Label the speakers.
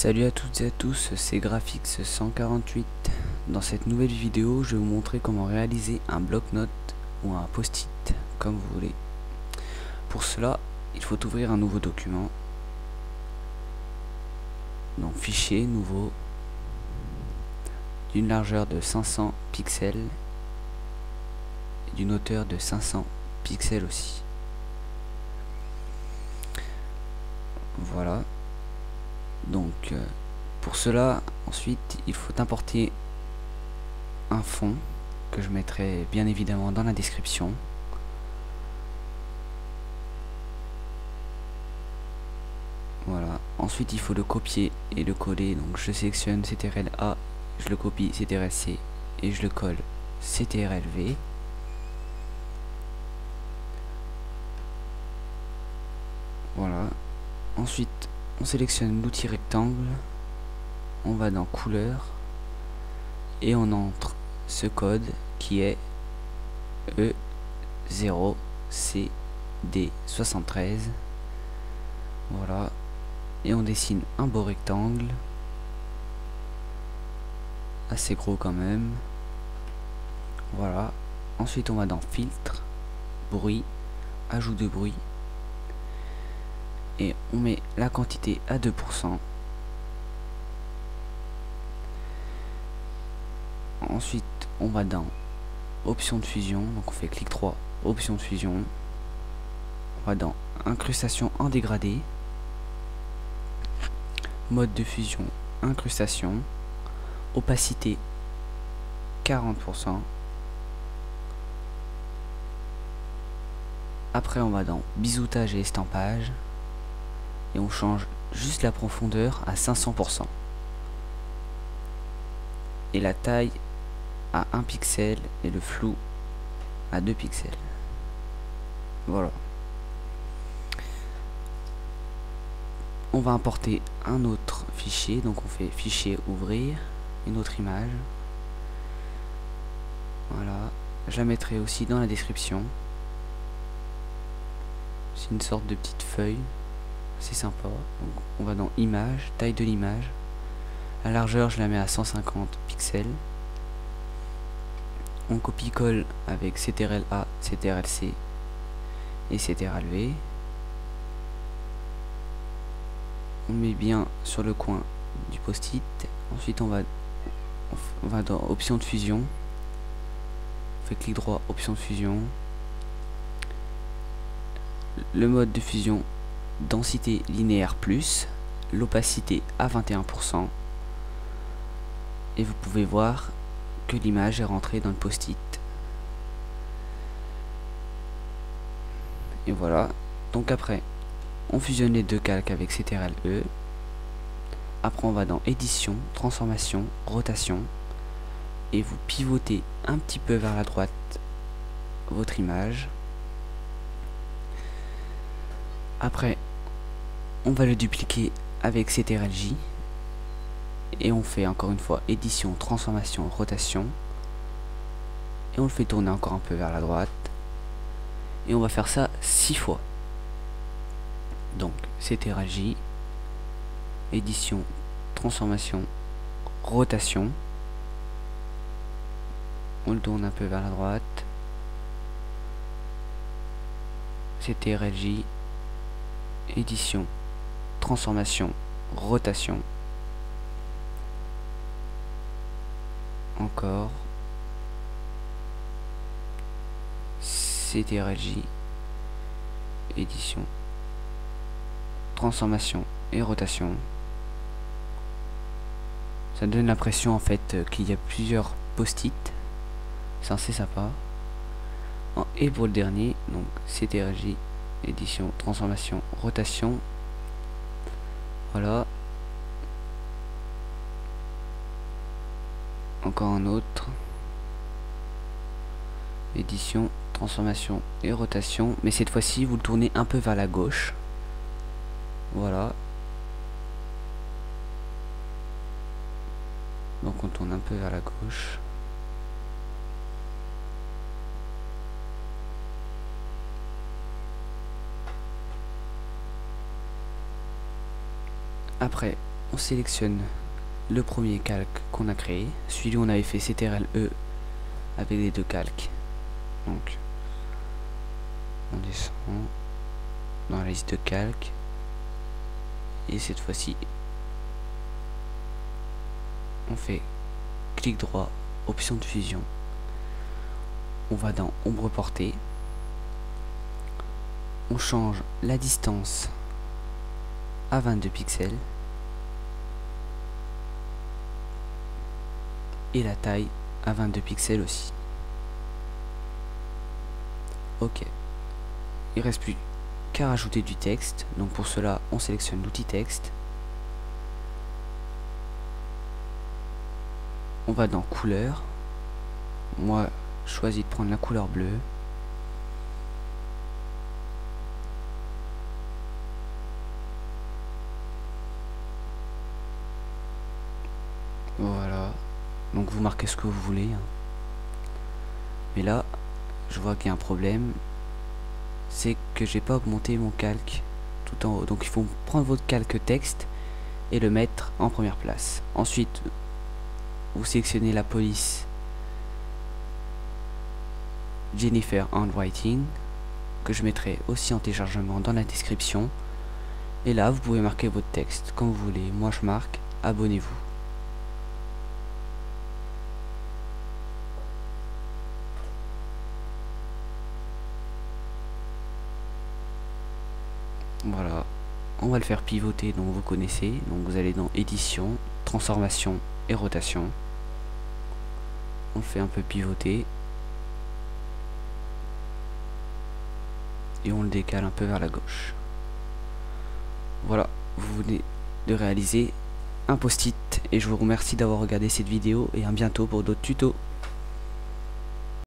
Speaker 1: Salut à toutes et à tous, c'est Graphics 148. Dans cette nouvelle vidéo, je vais vous montrer comment réaliser un bloc-notes ou un post-it, comme vous voulez. Pour cela, il faut ouvrir un nouveau document. Donc fichier nouveau, d'une largeur de 500 pixels et d'une hauteur de 500 pixels aussi. Voilà. Donc pour cela, ensuite, il faut importer un fond que je mettrai bien évidemment dans la description. Voilà. Ensuite, il faut le copier et le coller. Donc je sélectionne CTRL A, je le copie CTRL C et je le colle CTRL V. Voilà. Ensuite, on sélectionne l'outil rectangle, on va dans couleur et on entre ce code qui est E0CD73. Voilà, et on dessine un beau rectangle assez gros quand même. Voilà. Ensuite on va dans filtre, bruit, ajout de bruit et on met la quantité à 2%. Ensuite on va dans option de fusion, donc on fait clic droit, option de fusion, on va dans incrustation en dégradé, mode de fusion, incrustation, opacité 40%. Après on va dans biseautage et estampage et on change juste la profondeur à 500% et la taille à 1 pixel et le flou à 2 pixels. Voilà. On va importer un autre fichier, donc on fait fichier ouvrir, une autre image. Voilà, je la mettrai aussi dans la description. C'est une sorte de petite feuille, c'est sympa. Donc on va dans image, taille de l'image. La largeur je la mets à 150 pixels. On copie-colle avec CTRL A, CTRL C et CTRL V. On met bien sur le coin du post-it. Ensuite on va dans option de fusion. On fait clic droit, option de fusion. Le mode de fusion, densité linéaire plus, l'opacité à 21%. Et vous pouvez voir que l'image est rentrée dans le post-it. Et voilà. Donc après, on fusionne les deux calques avec CTRL E. Après on va dans édition, transformation, rotation. Et vous pivotez un petit peu vers la droite votre image. Après, on va le dupliquer avec CTRL J. Et on fait encore une fois édition, transformation, rotation. Et on le fait tourner encore un peu vers la droite. Et on va faire ça 6 fois. Donc CTRL J, édition, transformation, rotation. On le tourne un peu vers la droite. CTRL J, édition, transformation, rotation. Encore CTRL J, édition, transformation et rotation. Ça donne l'impression en fait qu'il y a plusieurs post-it. C'est assez sympa. Et pour le dernier, donc CTRL J, édition, transformation, rotation. Voilà. Encore un autre. Édition, transformation et rotation. Mais cette fois-ci, vous le tournez un peu vers la gauche. Voilà. Donc on tourne un peu vers la gauche. Après, on sélectionne le premier calque qu'on a créé, celui où on avait fait CTRL E avec les deux calques. Donc on descend dans la liste de calques et cette fois-ci on fait clic droit, option de fusion, on va dans ombre portée, on change la distance à 22 pixels et la taille à 22 pixels aussi. Ok, il reste plus qu'à rajouter du texte, donc pour cela on sélectionne l'outil texte, on va dans couleur, moi je choisis de prendre la couleur bleue, voilà, donc vous marquez ce que vous voulez, mais là je vois qu'il y a un problème, c'est que j'ai pas augmenté mon calque tout en haut, donc il faut prendre votre calque texte et le mettre en première place. Ensuite vous sélectionnez la police Jennifer Handwriting, que je mettrai aussi en téléchargement dans la description, et là vous pouvez marquer votre texte comme vous voulez. Moi je marque abonnez-vous. Voilà, on va le faire pivoter, donc vous connaissez, donc vous allez dans édition, transformation et rotation, on le fait un peu pivoter et on le décale un peu vers la gauche. Voilà, vous venez de réaliser un post-it et je vous remercie d'avoir regardé cette vidéo et à bientôt pour d'autres tutos.